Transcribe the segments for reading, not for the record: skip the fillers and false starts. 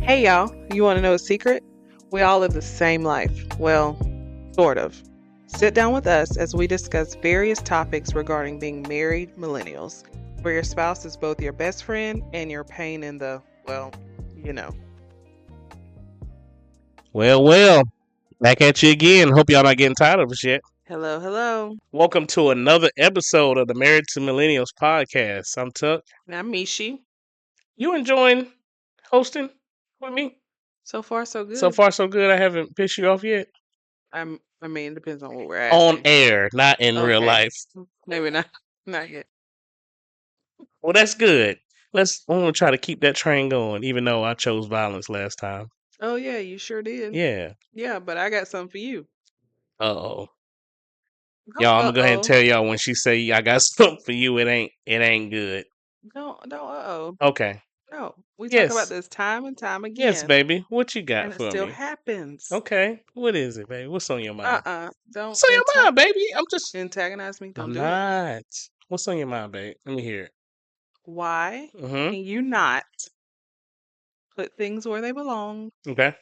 Hey y'all, you want to know a secret? We all live the same life. Well, sort of. Sit down with us as we discuss various topics regarding being married millennials, where your spouse is both your best friend and your pain in the, well, you know. Well, back at you again. Hope y'all not getting tired of us yet. Hello, hello. Welcome to another episode of the Married to Millennials podcast. I'm Tuck. And I'm Mishi. You enjoying hosting with me? So far, so So good. far, so good. I haven't pissed you off yet. I mean, it depends on what we're On asking. air, not in real Okay, life. maybe not, not yet. Well, that's good. I'm gonna try to keep that train going, even though I chose violence last time. Oh yeah, you sure did. Yeah. Yeah, but I got something for you. Uh-oh. Don't Y'all, I'm gonna go ahead and uh-oh. tell y'all when she say I got something for you, it ain't good. Don't uh-oh. Okay. No, we talk about Yes. this time and time Yes, again, baby. What you got and it for still me? happens. Okay. What is it, baby? What's on your mind? Don't What's on your mind, baby? antagonize me. Don't I'm do it. not. What's on your mind, babe? Let me hear it. Why Mm-hmm. can you not put things where they belong Okay.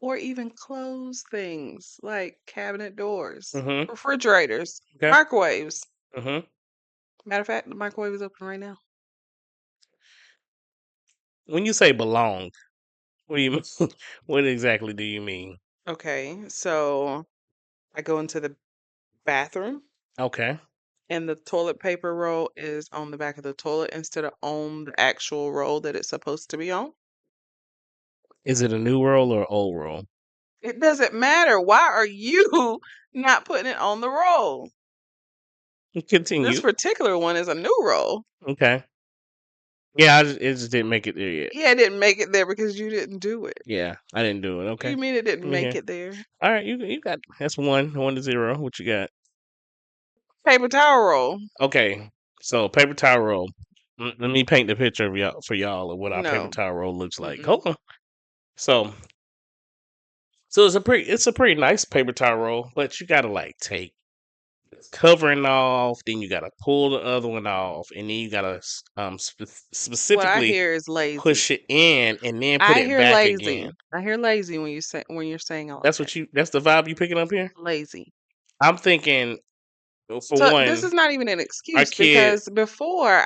or even close things like cabinet doors, Mm-hmm. refrigerators, Okay. microwaves? Mm-hmm. Matter of fact, the microwave is open right now. When you say belong, what do you mean? What exactly do you mean? Okay, so I go into the bathroom Okay. and the toilet paper roll is on the back of the toilet instead of on the actual roll that it's supposed to be on. Is it a new roll or old roll? It doesn't matter. Why are you not putting it on the roll? This Continue. particular one is a new roll. Okay. Yeah, it just didn't make it there yet. Yeah, it didn't make it there because you didn't do it. Yeah, I didn't do it. What do Okay. you mean it didn't Let me make hear. it there? All right, you got that's 1-0. What you got? Paper towel roll. Okay, so paper towel roll. Let me paint the picture of y'all for y'all of what our paper No. towel roll looks like. Mm-mm. Hold on. So, so it's a pretty nice paper towel roll, but you gotta like take the covering off, then you gotta pull the other one off, and then you gotta What I specifically hear is lazy. push it in and then put I it hear back lazy. again. I hear lazy when you're saying all of that. That's the vibe you picking up here. Lazy. I'm thinking, well, for So this one, is not even an our excuse kid. because before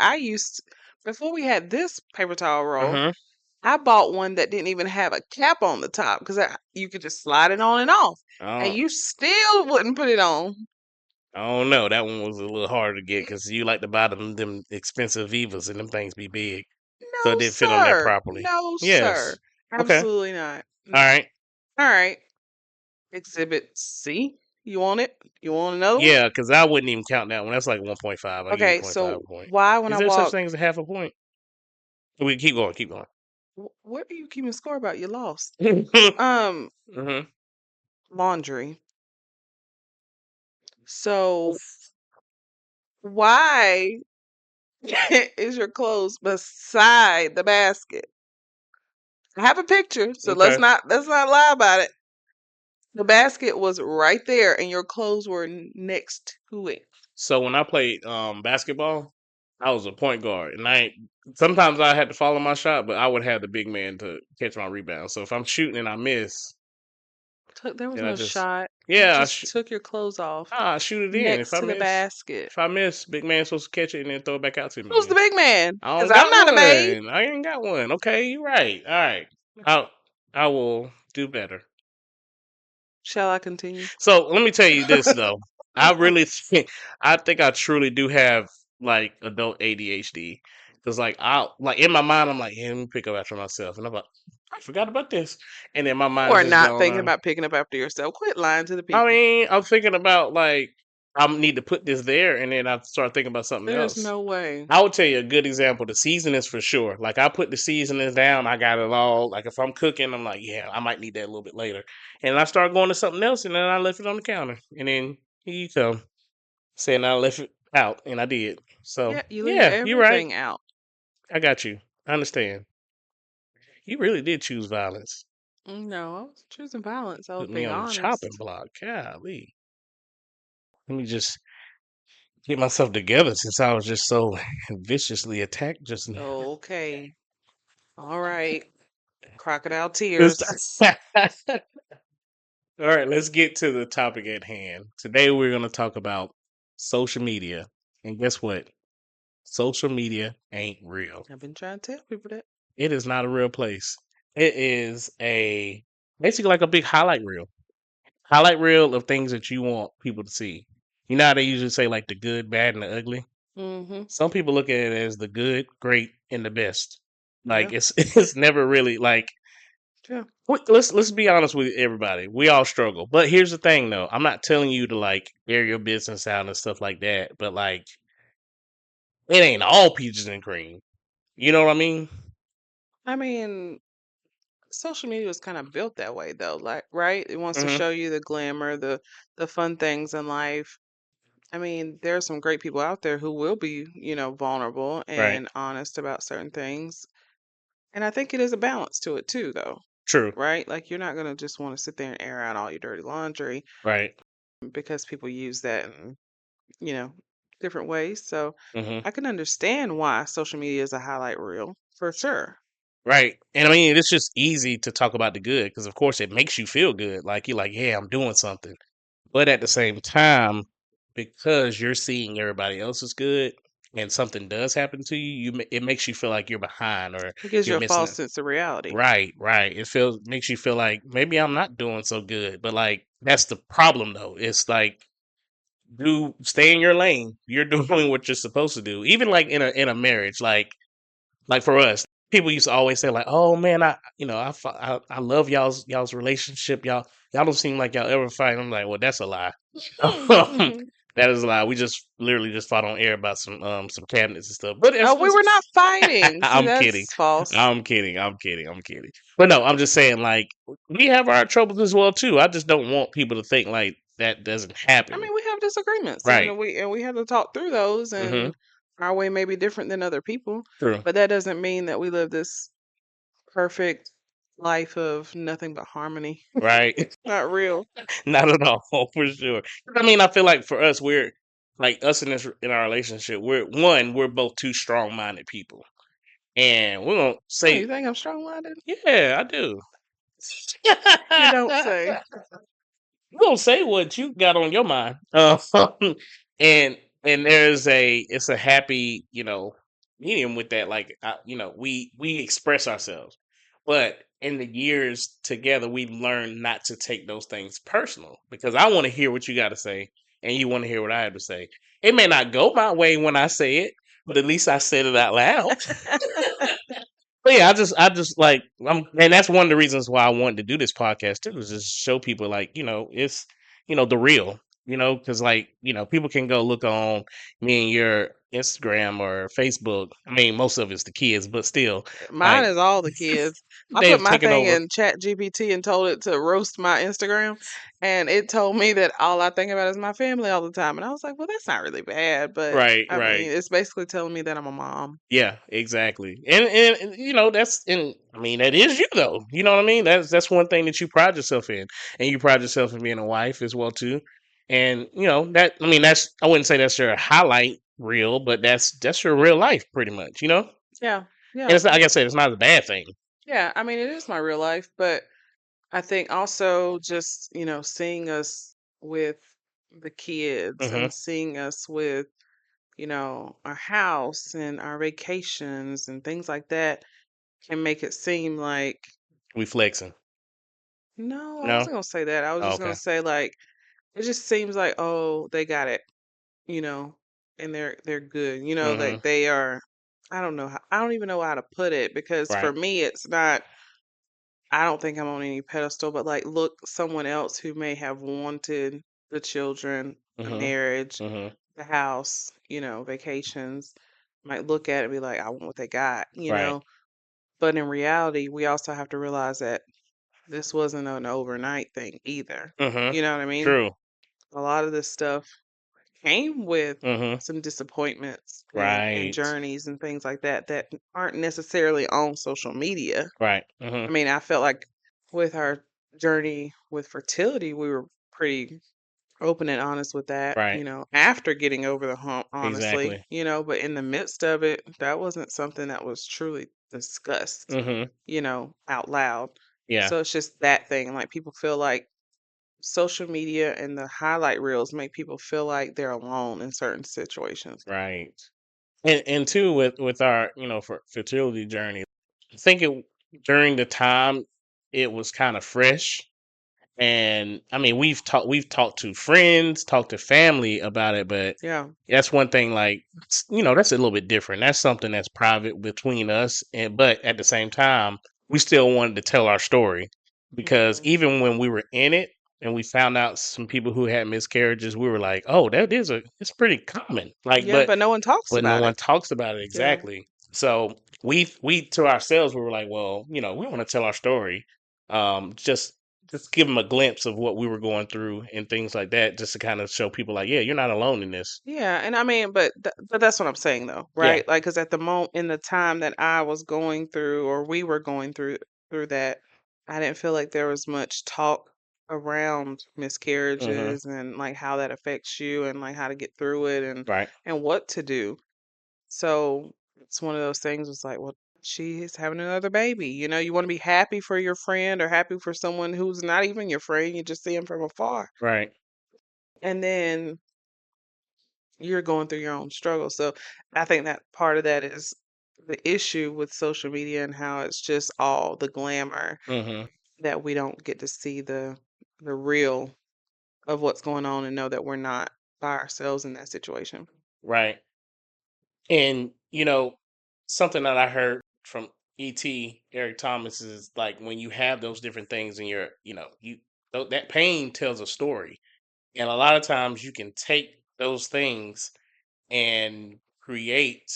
we had this paper towel Uh roll, huh. I bought one that didn't even have a cap on the top because you could just slide it on and off, and I you still wouldn't put it on. I don't know. That one was a little harder to get because you like to buy them expensive Vivas and them things be big, so it No, didn't fit on there sir. properly. No, sir. Yes. Okay. Absolutely not. All No. right. All right. Exhibit C. You want it? You want another one? Yeah, because I wouldn't even count that one. That's like 1.5. I give you Okay. 0.5 So a point. why when I Is there such walk, thing as a half a point? We keep going. Keep going. what are you keeping score about? You lost. hmm Um, laundry. So why is your clothes beside the basket? I have a picture, so Okay. let's not lie about it. The basket was right there, and your clothes were next to it. So when I played basketball, I was a point guard, and sometimes I had to follow my shot, but I would have the big man to catch my rebound. So if I'm shooting and I miss, There was then I no just shot. You yeah, just took your clothes off I shoot it in. next to the basket. If I miss, big man's supposed to catch it and then throw it back out to me Who's the again. big man? I Because don't I'm got not a maid. one. I ain't got one. Okay, you're right. All right, I I will do better. Shall I continue? So let me tell you this though. I really think I truly do have like adult ADHD because like in my mind I'm like, yeah, let me pick up after myself, and I'm like, I forgot about this, and then my mind's Or just not going thinking on. about picking up after yourself. Quit lying to the I people. mean, I'm thinking about like I need to put this there, and then I start thinking about something There's else. no way. I would tell you a good example. The seasonings for sure. Like I put the seasonings down. I got it all. Like if I'm cooking, I'm like, yeah, I might need that a little bit later. And I start going to something else, and then I left it on the counter. And then here you come saying I left it out, and I did. So Yeah, you leave yeah, you're right. everything out. I got you. I understand. You really did choose violence. No, I was choosing violence. I was Put me being on the chopping honest. block. Golly. Let me just get myself together since I was just so viciously attacked just now. Okay. All right. Crocodile tears. Let's- All right, let's get to the topic at hand. Today we're going to talk about social media. And guess what? Social media ain't real. I've been trying to tell people that. It is not a real place. It is a basically like a big highlight reel of things that you want people to see. You know how they usually say like the good, bad, and the ugly. Mm-hmm. Some people look at it as the good, great, and the best. Yeah. Like it's it's never really like. Yeah. Let's be honest with everybody. We all struggle, but here's the thing, though. I'm not telling you to like air your business out and stuff like that. But like, it ain't all peaches and cream. You know what I mean? I mean, social media was kind of built that way though, like right? It wants to Hmm. show you the glamour, the fun things in life. I mean, there are some great people out there who will be, vulnerable Right. and honest about certain things. And I think it is a balance to it too, though, True. right? Like you're not gonna just want to sit there and air out all your dirty laundry Right. because people use that in, you know, different ways. So Hmm. I can understand why social media is a highlight reel for sure. Right. And I mean, it's just easy to talk about the good because, of course, it makes you feel good. Like you're like, yeah, I'm doing something. But at the same time, because you're seeing everybody else is good and something does happen to you, it makes you feel like you're behind or It gives you're you a missing false it. sense of reality. Right, right. It feels makes you feel like maybe I'm not doing so good. But like that's the problem though. It's like do stay in your lane. You're doing what you're supposed to do. Even like in a marriage, like for us, people used to always say like, "Oh man, I love y'all's relationship. Y'all don't seem like y'all ever fight." I'm like, "Well, that's a lie. That is a lie. We just literally just fought on air about some cabinets and stuff." But Oh, we were not fighting. See, I'm kidding. that's false. I'm kidding. But no, I'm just saying like we have our troubles as well too. I just don't want people to think like that doesn't I happen. mean, we have disagreements, Right. and we have to talk through those, Mhm. and our way may be different than other people, True. but that doesn't mean that we live this perfect life of nothing but harmony. Right. Not real. Not at all, for sure. I mean, I feel like for us, we're like us in our relationship. We're both two strong minded people, and we're gonna Oh, you say, think I'm strong-minded? yeah, I do. You don't say. You gonna say what you got on your mind, and it's a happy medium with that. Like we express ourselves, but in the years together, we learned not to take those things personal because I want to hear what you got to say, and you want to hear what I have to say. It may not go my way when I say it, but at least I said it out loud. But yeah, I just like and that's one of the reasons why I wanted to do this podcast too, is just show people like, it's the real, because like, people can go look on me and your Instagram or Facebook. I mean, most of it's the kids, but still, Mine like is all the kids. I put they've my taken thing over. in Chat GPT and told it to roast my Instagram, and it told me that all I think about is my family all the time. And I was like, well, that's not really bad, but Right, I right. mean, it's basically telling me that I'm a mom. Yeah, exactly. And that's and I mean that is you though. You know what I mean? That's one thing that you pride yourself in. And you pride yourself in being a wife as well too. And that I mean that's I wouldn't say that's your highlight reel, but that's your real life pretty much, you know? Yeah, And yeah, it's not like I said, it's not a bad thing. yeah. I mean, it is my real life, but I think also just, seeing us with the kids Hmm. and seeing us with, our house and our vacations and things like that can make it seem like, We flexing. no, I No? wasn't gonna say that. I was Oh, just gonna okay. say like it just seems like, oh, they got it, you know, and they're good, Hmm. like they are. I don't even know how to put it because for Right. me it's not. I don't think I'm on any pedestal, but like, look, someone else who may have wanted the children, the Hmm. marriage, Hmm. the house, vacations, might look at it and be like, I want what they got. Right. But in reality, we also have to realize that this wasn't an overnight thing either. Hmm. You know what I mean? True. A lot of this stuff came with Hmm. some disappointments and Right. journeys and things like that that aren't necessarily on social media. Right. Hmm. I mean, I felt like with our journey with fertility, we were pretty open and honest with that, Right. after getting over the hump, honestly, Exactly. but in the midst of it, that wasn't something that was truly discussed, Mhm. out loud. Yeah. So it's just that thing. Like people feel like social media and the highlight reels make people feel like they're alone in certain situations. Right. And too with our, for fertility journey, I think it during the time it was kind of fresh. And I mean, we've talked to friends, talked to family about it, but Yeah. that's one thing. Like, that's a little bit different. That's something that's private between us, and but at the same time, we still wanted to tell our story because Mhm. even when we were in it and we found out some people who had miscarriages, we were like, "Oh, it's pretty common." Like, Yeah, but no one talks but no about one it. talks about it Yeah. exactly. So we to ourselves we were like, well, we want to tell our story. Just give them a glimpse of what we were going through and things like that, just to kind of show people like, yeah, you're not alone in this. Yeah, and I mean, but that's what I'm saying though, Yeah. right? Like, because at the moment, in the time that I was going through, or we were going through that, I didn't feel like there was much talk around Mm-hmm. miscarriages and like how that affects you and like how to get through it Right. and what to do. So it's one of those things. It's like, well, she's having another baby. You want to be happy for your friend or happy for someone who's not even your friend. You just see them from afar, Right. and then you're going through your own struggle. So I think that part of that is the issue with social media and how it's just all the glamour Mm-hmm. that we don't get to see the real of what's going on and know that we're not by ourselves in that situation. Right. And something that I heard from ET Eric Thomas is like when you have those different things in your, that pain tells a story. And a lot of times you can take those things and create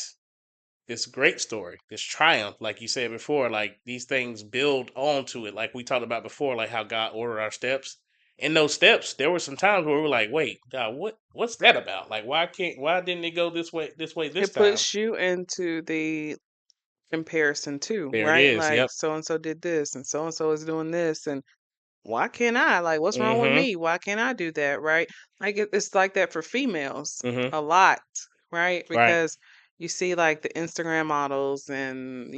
this great story, this triumph, like you said before. Like these things build onto it, like we talked about before, like how God ordered our steps. In those steps, there were some times where we were like, "Wait, God, what's that about? Like, why didn't it go this way this It time?" puts you into the comparison too, There it right? is. Like Yep. so and so did this and so is doing this and why can't I? Like, what's wrong with Mm-hmm. me? Why can't I do that? Right? Like, it's like that for females Mm-hmm. a lot, right? Right. Because you see, like, the Instagram models, and,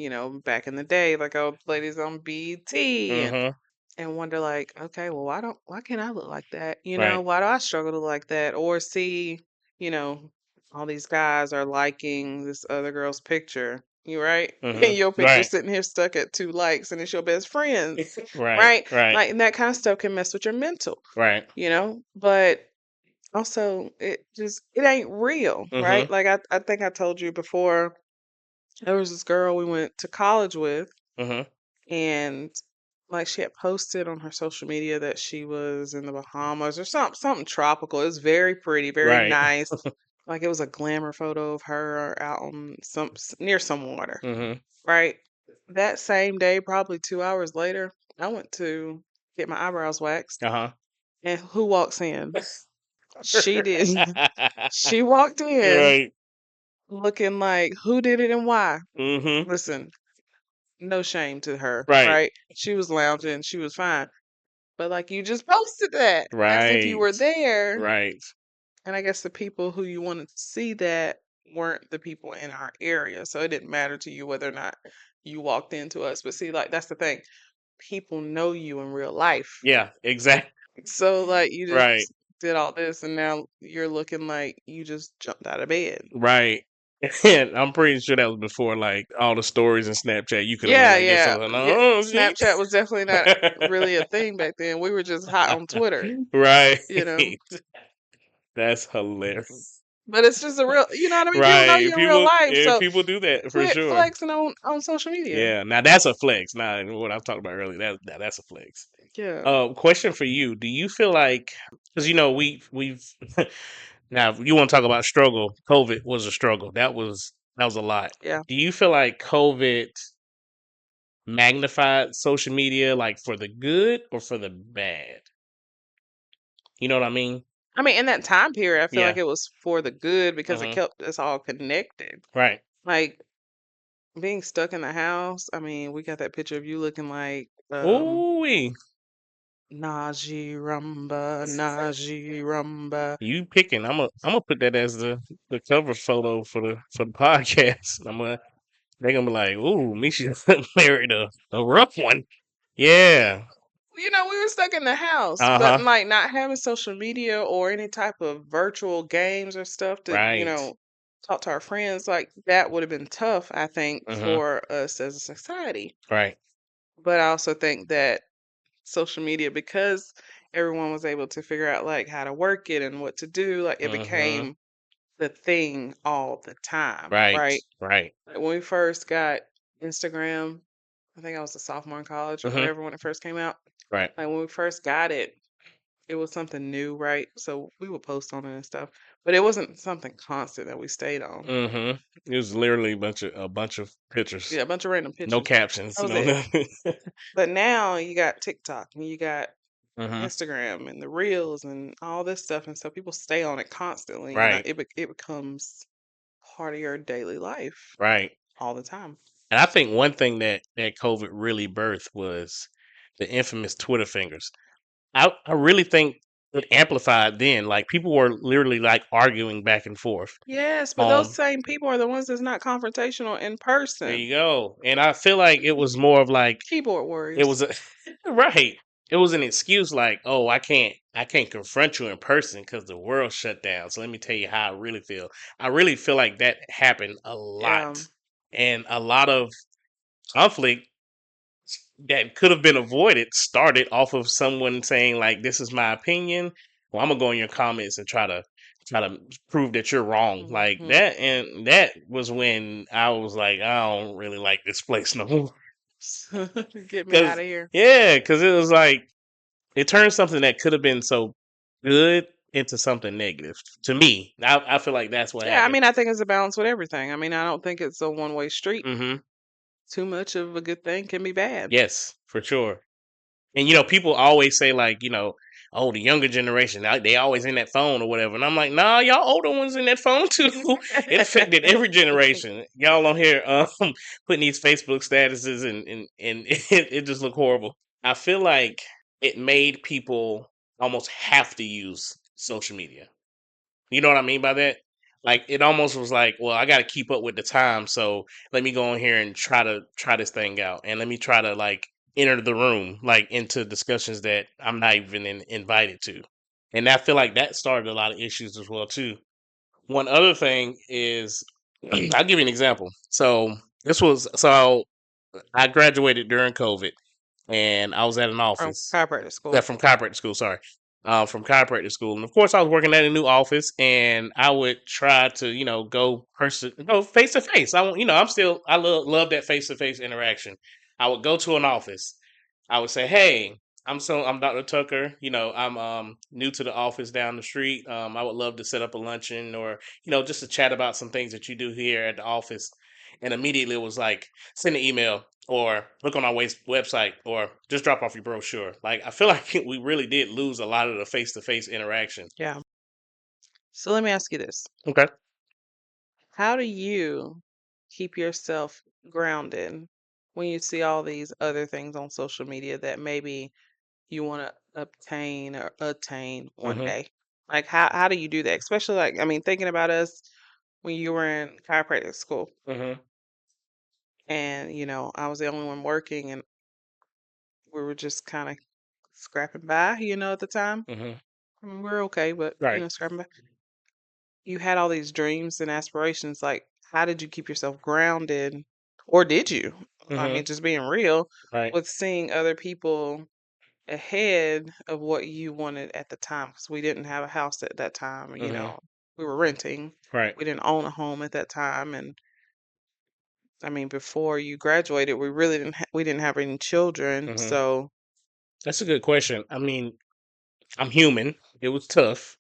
back in the day, like, old ladies on BT Mm-hmm. and wonder, like, okay, well, why can't I look like that? Right. Why do I struggle to look like that? Or see, you know, all these guys are liking this other girl's picture. You right? And your Mm-hmm. picture Right. sitting here stuck at 2 likes and it's your best friends, Right. right? Right. Like, and that kind of stuff can mess with your mental, Right. But also it ain't real, right? Mm-hmm. Like I think I told you before, there was this girl we went to college with, Mm-hmm. and like she had posted on her social media that she was in the Bahamas or something tropical. It was very pretty, very Right. nice. Like it was a glamour photo of her out on near some water, Mm-hmm. right? That same day, probably 2 hours later, I went to get my eyebrows waxed, Uh-huh. and who walks in? She did. She walked in Right. looking like who did it and why. Mm-hmm. Listen, no shame to her, Right. right? She was lounging, she was fine. But like you just posted that as if you Right. were there. Right. And I guess the people who you wanted to see that weren't the people in our area. So it didn't matter to you whether or not you walked into us. But see, like that's the thing. People know you in real life. Yeah, exactly. So like you Right. just did all this and now you're looking like you just jumped out of bed. Right. And I'm pretty sure that was before like all the stories in Snapchat. You could have went Yeah, like this. yeah. So like, Yeah. oh, see? Snapchat was definitely not really a thing back then. We were just hot on Twitter, Right. you know. That's hilarious. But it's just a real, you know what I mean? People know Right. you in real life, so People do that for quit sure. flexing on social media. Yeah. Now that's a flex. Now what I was talking about earlier. That's a flex. Yeah, Question for you: do you feel like, because we've now you want to talk about struggle? COVID was a struggle. That was a lot. yeah. Do you feel like COVID magnified social media, like for the good or for the bad? You know what I mean? I mean, in that time period, I feel like Yeah. it was for the good because it Hmm. kept us all connected. Right. Like being stuck in the house. I mean, we got that picture of you looking like Ooh, Najee Rumba, Najee Rumba. you picking? I'm gonna put that as the cover photo for the podcast. I'm gonna They're gonna be like, "Ooh, Misha married a rough one." Yeah. We were stuck in the house, Uh but huh. like not having social media or any type of virtual games or stuff to, Right. talk to our friends, like that would have been tough, I think, Mhm. for us as a society. Right. But I also think that social media, because everyone was able to figure out like how to work it and what to do, like it Mhm. became the thing all the time, Right. right? Right. Like when we first got Instagram, I think I was a sophomore in college or Mhm. whatever when it first came out. Right. Like when we first got it, it was something new, right? So we would post on it and stuff, but it wasn't something constant that we stayed on. Mhm. It was literally a bunch of pictures, Yeah, a bunch of random no pictures. captions, That was no it. nothing. But now you got TikTok and you got Mhm. Instagram and the reels and all this stuff, and so people stay on it constantly, and Right. it becomes part of your daily life Right. all the time. And I think one thing that COVID really birthed was the infamous Twitter fingers. I really think it amplified then. Like people were literally like arguing back and forth Yes, but those on. same people are the ones that's not confrontational in There person. you go. And I feel like it was more of like Keyboard it warriors. was a right. It was an excuse like, oh, I can't confront you in person because the world shut down. So let me tell you how I really feel. I really feel like that happened a lot, Yeah. and a lot of conflict that could have been avoided started off of someone saying like, "This is my opinion." Well, I'm gonna go in your comments and try to prove that you're wrong, like Hmm. that. And that was when I was like, I don't really like this place no more. Get me out Cause of here. yeah, cause it was like it turned something that could have been so good into something negative. To me, I feel like that's what Yeah, I happened. mean, I think it's a balance with everything. I mean, I don't think it's a one-way street. Hmm. Too much of a good thing can be bad. Yes, for sure. And people always say like, oh, the younger generation, they always in that phone or whatever. And I'm like, nah, y'all older ones in that phone too. It affected every generation. Y'all on here putting these Facebook statuses and it just look horrible. I feel like it made people almost have to use social media. You know what I mean by that? Like it almost was like, well, I got to keep up with the time, so let me go in here and try this thing out, and let me try to like enter the room, like into discussions that I'm not even invited to, and I feel like that started a lot of issues as well too. One other thing is, I'll give you an example. So I graduated during COVID, and I was at an From office chiropractic school. from chiropractic school. Sorry, from chiropractic school, and of course, I was working at a new office, and I would try to, go face to face. I love that face to face interaction. I would go to an office. I would say, "Hey, I'm Dr. Tucker. I'm new to the office down the street. I would love to set up a luncheon, or just to chat about some things that you do here at the office." And immediately it was like, send an email or look on our website or just drop off your brochure. Like I feel like we really did lose a lot of the face to face interaction. Yeah. So let me ask you this. Okay. How do you keep yourself grounded when you see all these other things on social media that maybe you want to obtain or attain one Mhm. day? Like how do you do that? Especially like I mean thinking about us when you were in chiropractic school Mhm. and I was the only one working and we were just kind of scrapping by, at the time. Mhm. I mean, we're okay, but Right. scrapping by. You had all these dreams and aspirations. Like, how did you keep yourself grounded, or did you? I Mhm. mean, just being real Right. with seeing other people ahead of what you wanted at the time, because we didn't have a house at that time. Mhm. We were renting. Right. We didn't own a home at that time, and I mean, before you graduated, we really we didn't have any children. Mhm. So That's a good question. I mean, I'm human. It was tough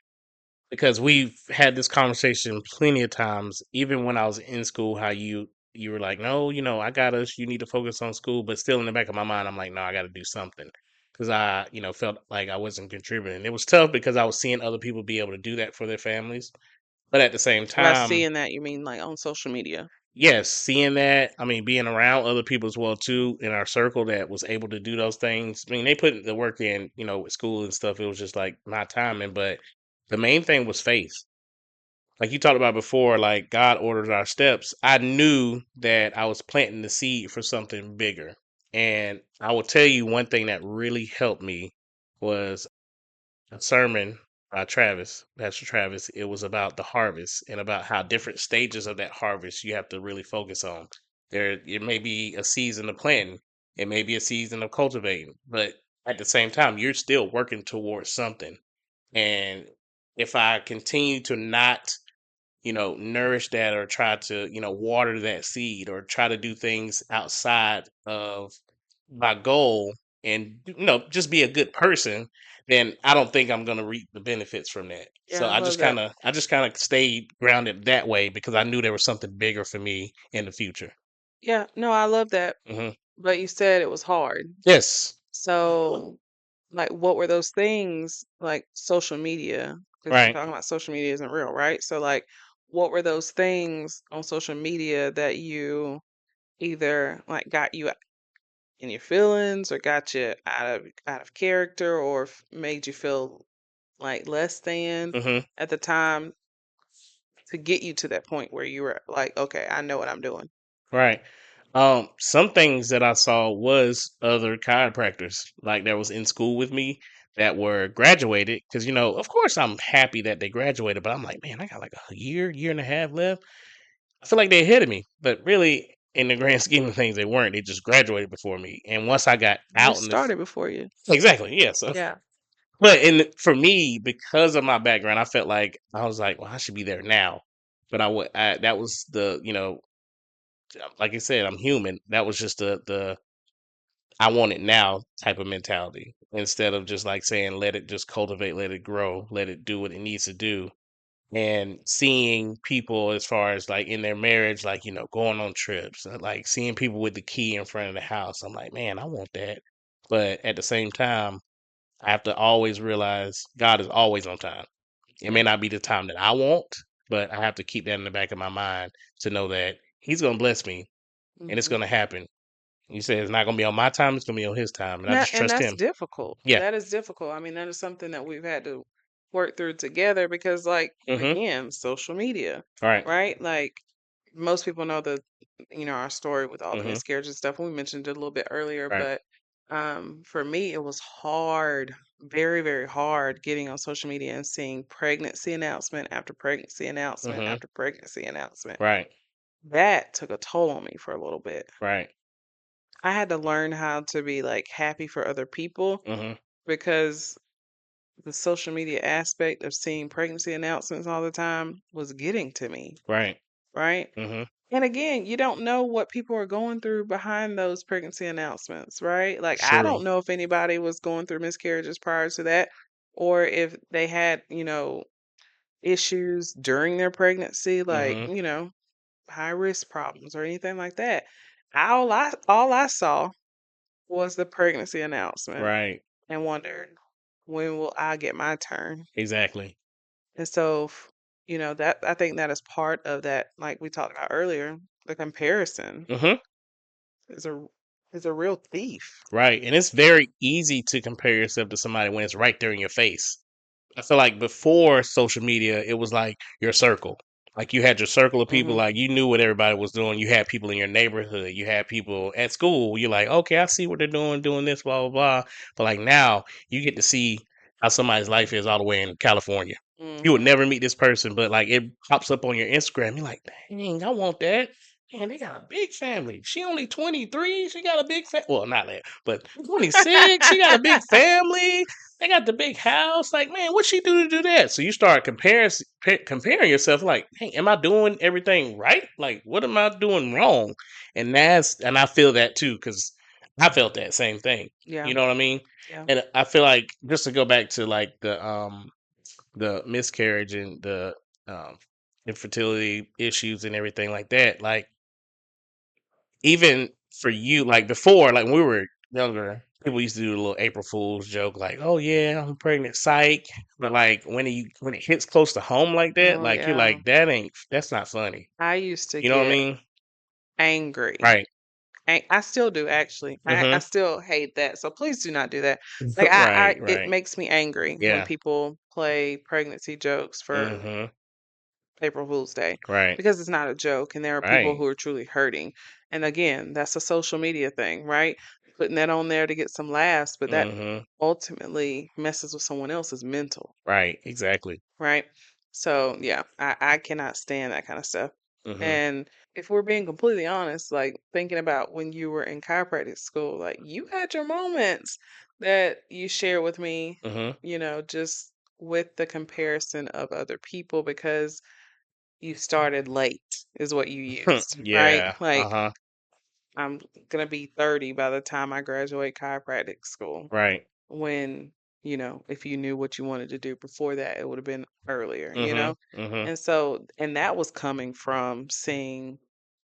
because we've had this conversation plenty of times, even when I was in school. How you were like, no, I got us. You need to focus on school, but still in the back of my mind, I'm like, no, I got to do something because I, felt like I wasn't contributing. It was tough because I was seeing other people be able to do that for their families, but at the same by time, seeing that, you mean like on social media? yes, seeing that, I mean, being around other people as well too in our circle that was able to do those things. I mean, they put the work in, with school and stuff. It was just like not timing, but the main thing was faith. like you talked about before, like God orders our steps. I knew that I was planting the seed for something bigger. And I will tell you one thing that really helped me was a sermon by Travis, Pastor Travis. It was about the harvest and about how different stages of that harvest you have to really focus on. It may be a season of planting, it may be a season of cultivating, but at the same time, you're still working towards something. And if I continue to not, nourish that or try to, water that seed or try to do things outside of my goal and, just be a good person, then I don't think I'm going to reap the benefits from that. So Yeah, I love that. I just kind of stayed grounded that way because I knew there was something bigger for me in the future. Yeah, no, I love that. Hmm. But you said it was hard. Yes. So, like, what were those things like social media? Because we're Right. talking about social media isn't real, right? So, like, what were those things on social media that you either like got you in your feelings or got you out of character or made you feel like less than Hmm. at the time to get you to that point where you were like, okay, I know what I'm doing. Right. Some things that I saw was other chiropractors, like that was in school with me that were graduated. Because of course, I'm happy that they graduated, but I'm like, man, I got like a year and a half left. I feel like they ahead of me, but really, in the grand scheme of things, they weren't. They just graduated before me. And once I got They out just in started before you. exactly, yeah. So, Yeah. but for me, because of my background, I felt like I was like, well, I should be there now. But that was the, like I said, I'm human. That was just the I want it now type of mentality instead of just like saying, let it just cultivate, let it grow, let it do what it needs to do. And seeing people as far as like in their marriage, like, going on trips, like seeing people with the key in front of the house. I'm like, man, I want that. But at the same time, I have to always realize God is always on time. It may Yeah. not be the time that I want, but I have to keep that in the back of my mind to know that He's going to bless me and it's Hmm. going to happen. He said it's not going to be on my time, it's going to be on His time. And I just And trust that's Him. difficult. Yeah. That is difficult. I mean, that is something that we've had to work through together because, like, Mm-hmm. again, social media, All right. right? Like, most people know our story with all the Mm-hmm. miscarriage and stuff. We mentioned it a little bit earlier, Right. but for me, it was hard, very, very hard getting on social media and seeing pregnancy announcement after pregnancy announcement Mm-hmm. after pregnancy announcement. Right. That took a toll on me for a little bit. Right. I had to learn how to be like happy for other people Mm-hmm. because the social media aspect of seeing pregnancy announcements all the time was getting to me, Right. right? Mm-hmm. And again, you don't know what people are going through behind those pregnancy announcements, right? Like, I True. don't know if anybody was going through miscarriages prior to that or if they had, issues during their pregnancy, like, Mm-hmm. high risk problems or anything like that. All I saw was the pregnancy announcement Right. and wondered, when will I get my turn? Exactly. And so, that I think that is part of that, like we talked about earlier, the comparison Mm-hmm. is a real thief. Right. And it's very easy to compare yourself to somebody when it's right there in your face. I feel like before social media, it was like your circle. Like you had your circle of people, Hmm. like you knew what everybody was doing. You had people in your neighborhood, you had people at school. You're like, okay, I see what they're doing this, blah, blah, blah. But like now, you get to see how somebody's life is all the way in California. You would Hmm. never meet this person, but like it pops up on your Instagram. You're like, dang, I want that. Man, they got a big family. She only 23. She got a big family. Well, not that, but 26. She got a big family. They got the big house. Like, man, what she do to do that? So you start comparing yourself. Like, hey, am I doing everything right? Like, what am I doing wrong? And I feel that too because I felt that same thing. Yeah, You know what I mean? yeah. And I feel like just to go back to like the miscarriage and the um infertility issues and everything like that. Like even for you, like before, like when we were younger, people used to do a little April Fool's joke, like, "Oh yeah, I'm pregnant, psych." But like when it hits close to home like that, Oh like you're yeah. like, that's not funny. I used to You know what I get mean? angry. Right. I still do actually. I Mm-hmm. still hate that. So please do not do that. Like Right. it Right. makes me angry when Yeah. people play pregnancy jokes for Mm-hmm. April Fool's Day Right. because it's not a joke and there are people Right. who are truly hurting. And again, that's a social media thing, right? Putting that on there to get some laughs, but that Mhm. ultimately messes with someone else's mental, Right. Exactly. right? So yeah, I cannot stand that kind of stuff. Mhm. And if we're being completely honest, like thinking about when you were in chiropractic school, like you had your moments that you share with me, Mhm. just with the comparison of other people because you started late is what you used, right? Yeah. Like Uh-huh. I'm gonna be 30 by the time I graduate chiropractic school. Right. When, if you knew what you wanted to do before that, it would have been earlier, you Mhm. know? Mhm. And that was coming from seeing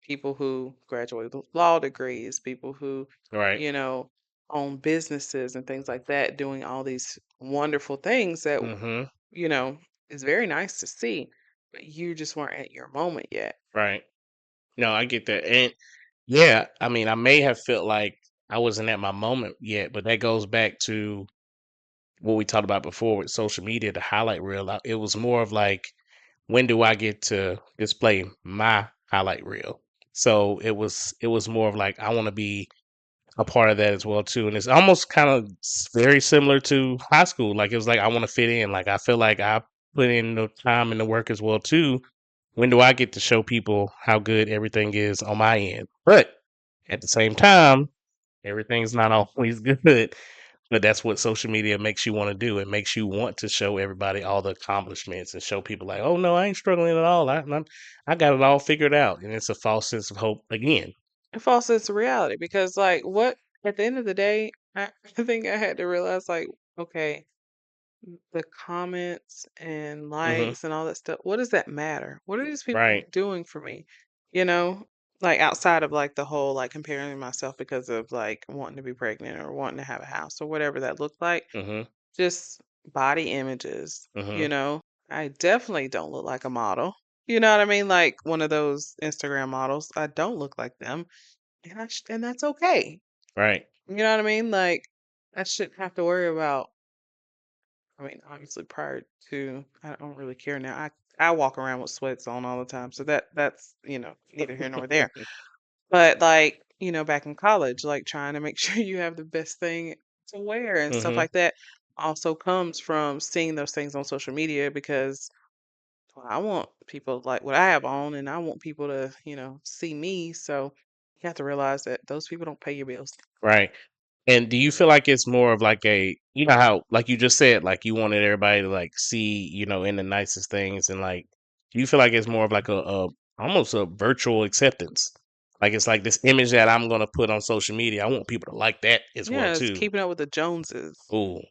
people who graduated with law degrees, people who, Right. you know, own businesses and things like that, doing all these wonderful things that, Mhm. you know, is very nice to see, but you just weren't at your moment yet. Right. No, I get that. And yeah, I mean, I may have felt like I wasn't at my moment yet, but that goes back to what we talked about before with social media, the highlight reel. It was more of like, when do I get to display my highlight reel? So it was more of like I want to be a part of that as well too. And it's almost kind of very similar to high school. Like it was like I want to fit in. Like I feel like I put in the time and the work as well too. When do I get to show people how good everything is on my end? But at the same time, everything's not always good. But that's what social media makes you want to do. It makes you want to show everybody all the accomplishments and show people like, oh no, I ain't struggling at all. I got it all figured out. And it's a false sense of hope again. A false sense of reality because, like, what at the end of the day, I think I had to realize, like, okay, the comments and Hmm. likes and all that stuff, what does that matter? What are these people Right. doing for me? You know, like outside of like the whole like comparing myself because of like wanting to be pregnant or wanting to have a house or whatever that looked like, Hmm. just body images, Hmm. you know. I definitely don't look like a model. You know what I mean? Like one of those Instagram models. I don't look like them, and and that's okay. Right. You know what I mean? Like I shouldn't have to worry about. I mean, obviously, prior to, I don't really care now. I walk around with sweats on all the time, so that's neither here nor there. But like back in college, like trying to make sure you have the best thing to wear and stuff Hmm. like that also comes from seeing those things on social media because well, I want people like what I have on, and I want people to see me. So you have to realize that those people don't pay your bills. Right. And do you feel like it's more of like you know how, like you just said, like you wanted everybody to like see, in the nicest things, and like, do you feel like it's more of like a almost a virtual acceptance? Like it's like this image that I'm gonna put on social media. I want people to like that as well Yeah, it's too. keeping up with the Joneses. Ooh.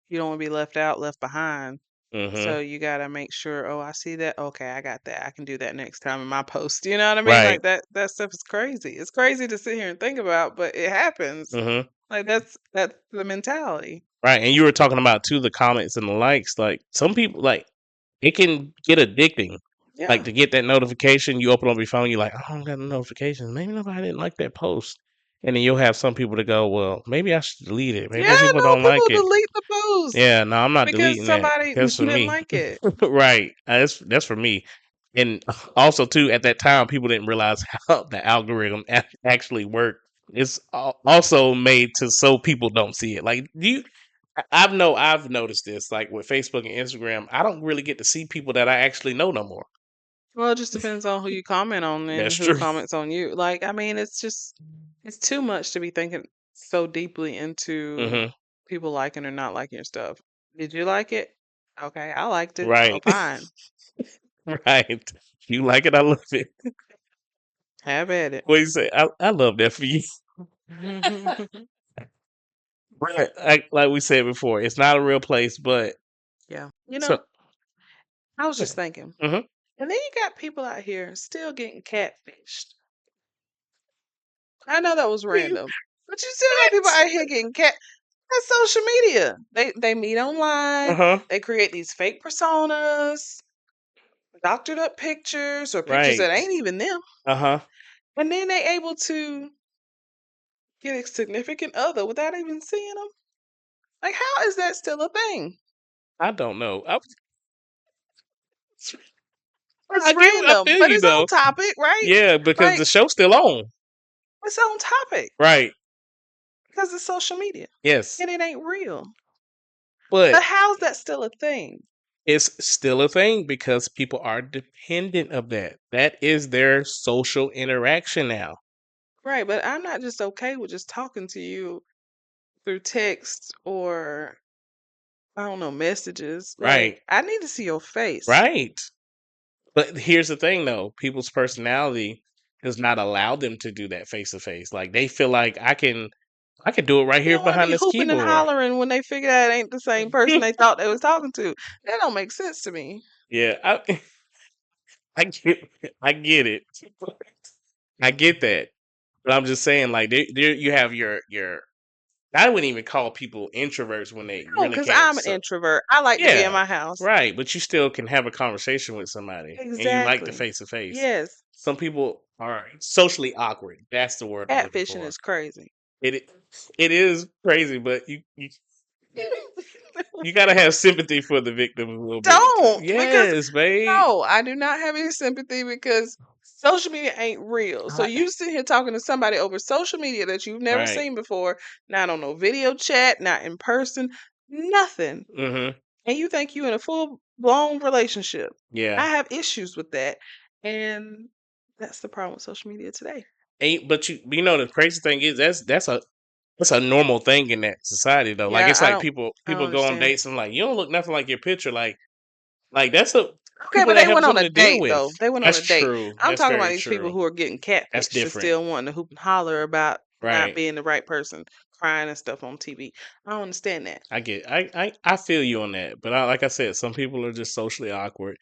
You don't want to be left out, left behind. Mm-hmm. So you gotta make sure, oh, I see that. Okay, I got that. I can do that next time in my post. You know what I mean? Right. Like that stuff is crazy. It's crazy to sit here and think about, but it happens. Mm-hmm. Like that's the mentality. Right. And you were talking about too the comments and the likes. Like some people, like it can get addicting. Like Yeah. to get that notification, you open up your phone, you're like, I don't got no notifications. Maybe nobody didn't like that post. And then you'll have some people to go, well, maybe I should delete it. Maybe Yeah, more people no, don't people like it. delete the post Yeah, no, I'm not because deleting that. somebody That's for didn't me. like it. Right. That's for me. And also too, at that time, people didn't realize how the algorithm actually worked. It's also made to so people don't see it. Like, do you? I've noticed this. Like with Facebook and Instagram, I don't really get to see people that I actually know no more. Well, it just depends on who you comment on and That's who true. comments on you. Like, I mean, it's too much to be thinking so deeply into Hmm. people liking or not liking your stuff. Did you like it? Okay, I liked it, so Right. fine. Right. You like it, I love it. Have at it. What do you say? I love that for you. Right. Like we said before, it's not a real place, but Yeah. so. I was just thinking. Hmm. And then you got people out here still getting catfished. I know that was random, but you still got people out here getting cat. That's social media. They meet Uh online. huh. They create these fake personas, doctored up pictures or pictures Right. that ain't even them, Uh huh. and then they able to get a significant other without even seeing them. Like, how is that still a thing? I don't know. It's I random, feel but you it's on though. topic, right? Yeah, because Like the show's still on. it's on topic Right. because it's social media Yes. and it ain't real. But But how's that still a thing? it's still a thing because people are dependent of that. That is their social interaction now. Right, but I'm not just okay with just talking to you through text or I don't know, messages. Like Right. I need to see your face. Right. But here's the thing though, people's personality does not allow them to do that face to face. Like they feel like I can do it right You here don't want to behind be this hooping and keyboard. hollering when they figure out it ain't the same person they thought they was talking to. That don't make sense to me. Yeah, I get I get it. I get that. But I'm just saying like there you have your I wouldn't even call people introverts when they No, really because can't. I'm an So introvert. I like to be in yeah, my house. right. But you still can have a conversation with somebody, and you like the Exactly. face to face. Yes. Some people are socially awkward. That's the word I'm looking Catfishing for. is crazy. It it is crazy, but you gotta have sympathy for the victim a little bit. Don't because Yes, babe. no, I do not have any sympathy because social media ain't real. So I- you sit here talking to somebody over social media that you've never right. seen before, not on no video chat, not in person, nothing. Mm-hmm. And you think you in a full blown relationship. Yeah. I have issues with that. And that's the problem with social media today. Ain't but you know the crazy thing is that's a normal thing in that society though. Like Yeah, it's like I don't people go on understand. dates and like you don't look nothing like your picture. Like that's a Okay, people but that they have went on something a to deal date with. though. They went on That's a date. true. I'm That's talking about very these people true. who are getting That's catfished and different. still wanting to hoop and holler about not Right. being the right person, crying and stuff on TV. I don't understand that. I feel you on that. But like I said, some people are just socially awkward.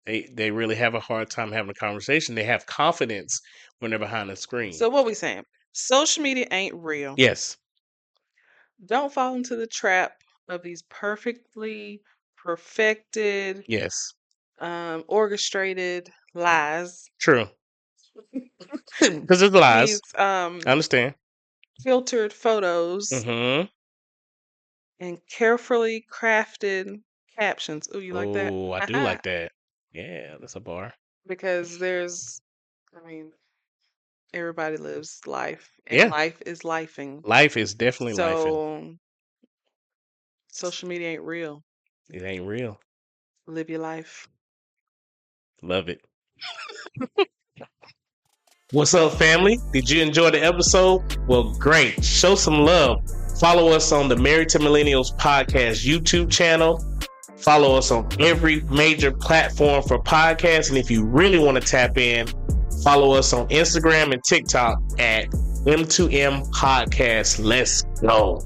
They really have a hard time having a conversation. They have confidence when they're behind the screen. So what we saying? Social media ain't real. Yes. Don't fall into the trap of these perfected, Yes. orchestrated lies. True. Because there's lies. These I understand. filtered photos Mm-hmm. and carefully crafted captions. Ooh, you like that? Oh, I do like that. Yeah, that's a bar. Because I mean, everybody lives life, and Yeah. life is lifing. Life is definitely life and So social media ain't real. it ain't real. Live your life. Love it. What's up, family? Did you enjoy the episode? Well, great. Show some love. Follow us on the Married to Millennials podcast YouTube channel. Follow us on every major platform for podcasts. And if you really want to tap in, follow us on Instagram and TikTok at M2M Podcast. Let's go.